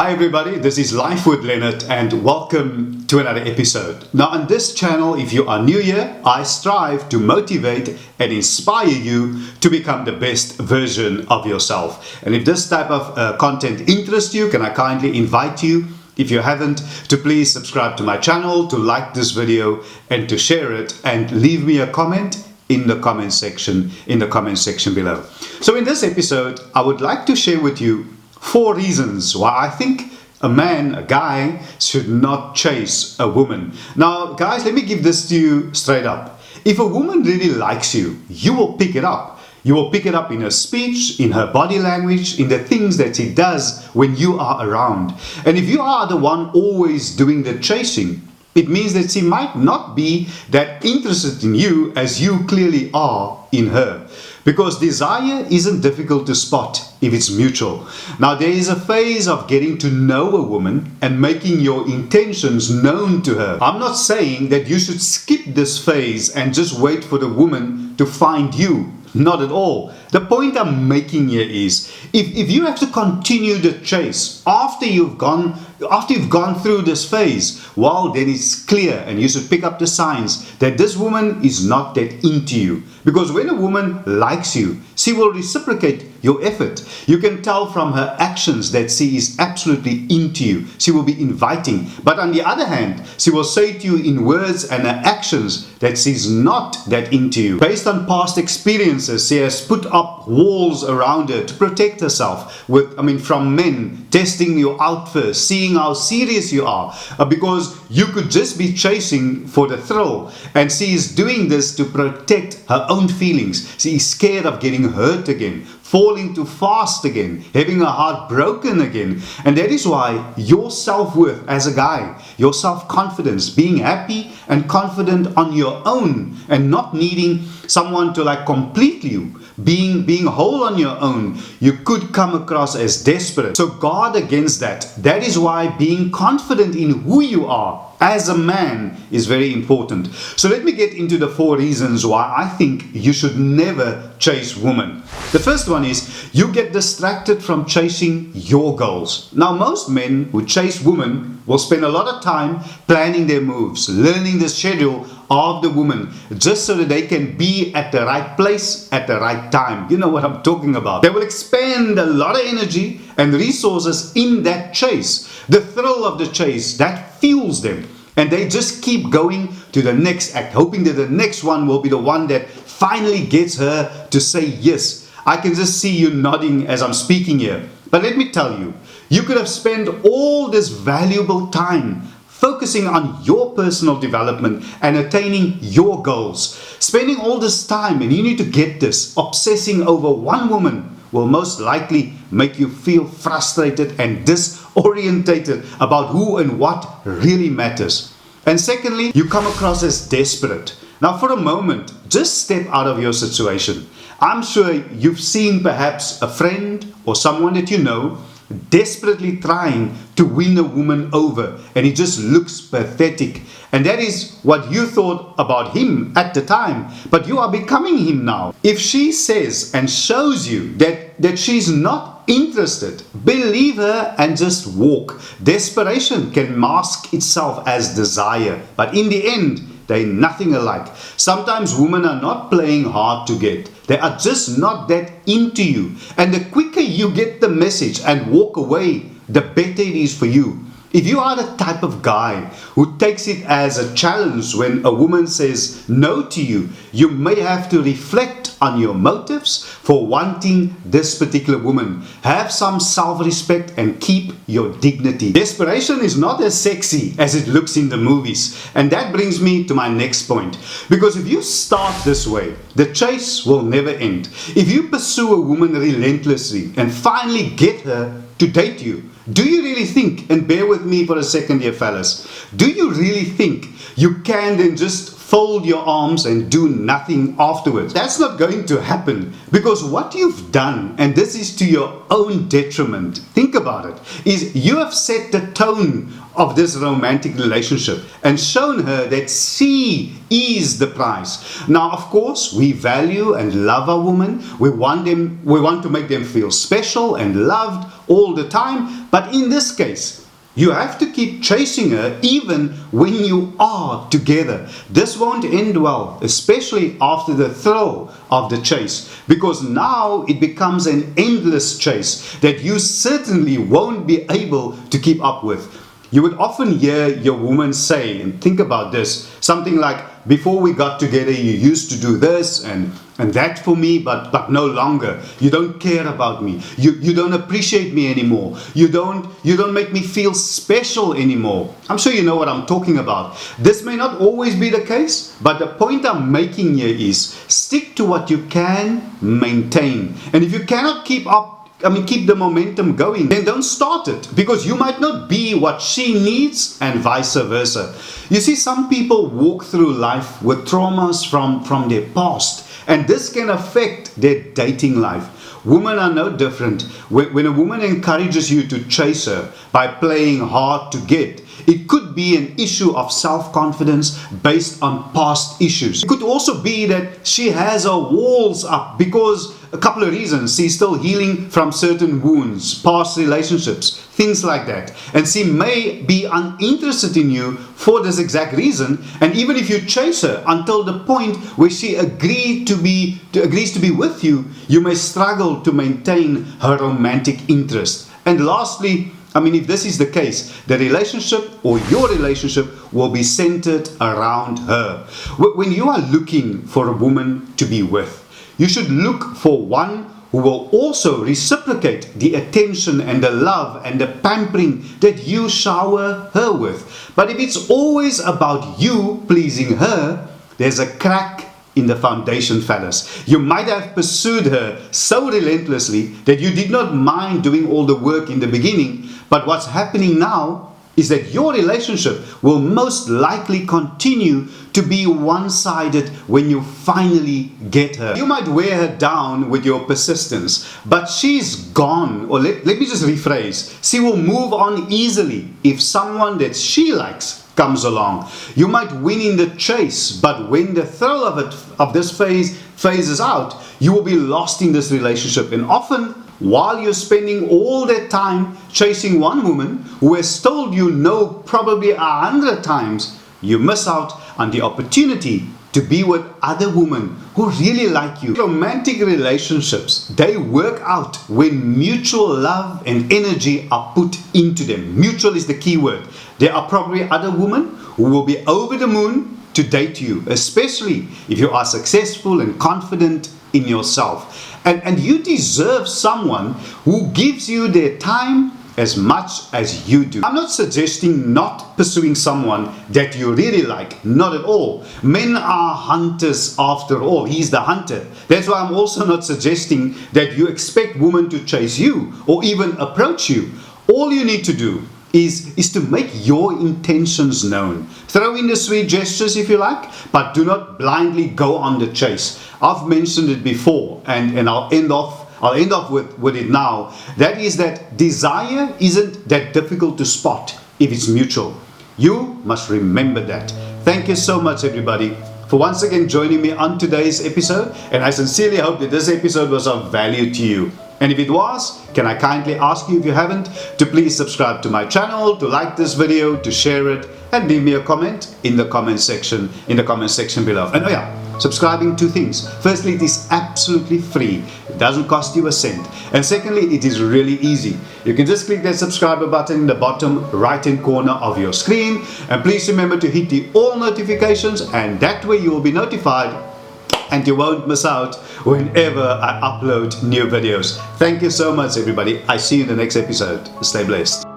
Hi everybody, this is Life with Leonard and welcome to another episode. Now on this channel, if you are new here, I strive to motivate and inspire you to become the best version of yourself. And if this type of content interests you, can I kindly invite you, if you haven't, to please subscribe to my channel, to like this video and to share it and leave me a comment in the comment section below. So in this episode, I would like to share with you 4 reasons why I think a guy, should not chase a woman. Now, guys, let me give this to you straight up. If a woman really likes you, you will pick it up. You will pick it up in her speech, in her body language, in the things that she does when you are around. And if you are the one always doing the chasing, it means that she might not be that interested in you as you clearly are in her. Because desire isn't difficult to spot if it's mutual. Now, there is a phase of getting to know a woman and making your intentions known to her. I'm not saying that you should skip this phase and just wait for the woman to find you. Not at all. The point I'm making here is, if you have to continue the chase after you've gone through this phase, well, then it's clear and you should pick up the signs that this woman is not that into you. Because when a woman likes you, she will reciprocate your effort. You can tell from her actions that she is absolutely into you. She will be inviting. But on the other hand, she will say to you in words and her actions that she's not that into you. Based on past experiences, she has put up walls around her to protect herself from men testing you out first, seeing how serious you are, because you could just be chasing for the thrill, and she is doing this to protect her own feelings. She is scared of getting hurt again, falling too fast again, having her heart broken again. And that is why your self-worth as a guy, your self-confidence, being happy and confident on your own and not needing someone to complete you, being whole on your own, you could come across as desperate. So guard against that. That is why being confident in who you are as a man is very important. So let me get into the 4 reasons why I think you should never chase women. The first one is you get distracted from chasing your goals. Now, most men who chase women will spend a lot of time planning their moves, learning the schedule of the woman, just so that they can be at the right place at the right time. You know what I'm talking about. They will expend a lot of energy and resources in that chase. The thrill of the chase, that fuels them. And they just keep going to the next act, hoping that the next one will be the one that finally gets her to say yes. I can just see you nodding as I'm speaking here. But let me tell you, you could have spent all this valuable time focusing on your personal development and attaining your goals. Spending all this time, and you need to get this, obsessing over one woman will most likely make you feel frustrated and disorientated about who and what really matters. And secondly, you come across as desperate. Now, for a moment, just step out of your situation. I'm sure you've seen perhaps a friend or someone that you know desperately trying to win a woman over, and he just looks pathetic. And that is what you thought about him at the time, but you are becoming him now. If she says and shows you that she's not interested, believe her and just walk. Desperation can mask itself as desire, but in the end, they're nothing alike. Sometimes women are not playing hard to get. They are just not that into you. And the quicker you get the message and walk away, the better it is for you. If you are the type of guy who takes it as a challenge when a woman says no to you, you may have to reflect on your motives for wanting this particular woman. Have some self-respect and keep your dignity. Desperation is not as sexy as it looks in the movies. And that brings me to my next point. Because if you start this way, the chase will never end. If you pursue a woman relentlessly and finally get her to date you, do you really think, and bear with me for a second here fellas, do you really think you can then just fold your arms and do nothing afterwards. That's not going to happen, because what you've done, and this is to your own detriment, think about it, is you have set the tone of this romantic relationship and shown her that she is the prize. Now, of course, we value and love our women. We want to make them feel special and loved all the time. But in this case, you have to keep chasing her even when you are together. This won't end well, especially after the thrill of the chase, because now it becomes an endless chase that you certainly won't be able to keep up with. You would often hear your woman say, and think about this, something like, before we got together you used to do this and that for me, but no longer. You don't care about me. You don't appreciate me anymore. You don't make me feel special anymore. I'm sure you know what I'm talking about. This may not always be the case, but the point I'm making here is stick to what you can maintain. And if you cannot keep the momentum going, then don't start it, because you might not be what she needs and vice versa. You see, some people walk through life with traumas from their past, and this can affect their dating life. Women are no different. When a woman encourages you to chase her by playing hard to get, it could be an issue of self-confidence based on past issues. It could also be that she has her walls up because a couple of reasons. She's still healing from certain wounds, past relationships, things like that. And she may be uninterested in you for this exact reason. And even if you chase her until the point where she agrees to be with you, you may struggle to maintain her romantic interest. And lastly, if this is the case, the relationship or your relationship will be centered around her. When you are looking for a woman to be with, you should look for one who will also reciprocate the attention and the love and the pampering that you shower her with. But if it's always about you pleasing her, there's a crack in the foundation, fellas. You might have pursued her so relentlessly that you did not mind doing all the work in the beginning, but what's happening now is that your relationship will most likely continue to be one-sided when you finally get her. You might wear her down with your persistence, but she's gone, or let me just rephrase, she will move on easily if someone that she likes comes along. You might win in the chase, but when the thrill of this phase phases out, you will be lost in this relationship. And often, while you're spending all that time chasing one woman who has told you no probably 100 times, you miss out on the opportunity to be with other women who really like you. Romantic relationships, they work out when mutual love and energy are put into them. Mutual is the key word. There are probably other women who will be over the moon to date you, especially if you are successful and confident in yourself. And you deserve someone who gives you their time as much as you do. I'm not suggesting not pursuing someone that you really like, not at all. Men are hunters after all. He's the hunter. That's why I'm also not suggesting that you expect women to chase you or even approach you. All you need to do is to make your intentions known. Throw in the sweet gestures if you like, but do not blindly go on the chase. I've mentioned it before, and I'll end off with it now. That is that desire isn't that difficult to spot if it's mutual. You must remember that. Thank you so much, everybody, for once again joining me on today's episode, and I sincerely hope that this episode was of value to you. And if it was, can I kindly ask you, if you haven't, to please subscribe to my channel, to like this video, to share it, and leave me a comment in the comment section below. And oh yeah, subscribing, two things. Firstly, it is absolutely free. It doesn't cost you a cent. And secondly, it is really easy. You can just click that subscriber button in the bottom right hand corner of your screen. And please remember to hit the all notifications, and that way you will be notified and you won't miss out whenever I upload new videos. Thank you so much, everybody. I see you in the next episode. Stay blessed.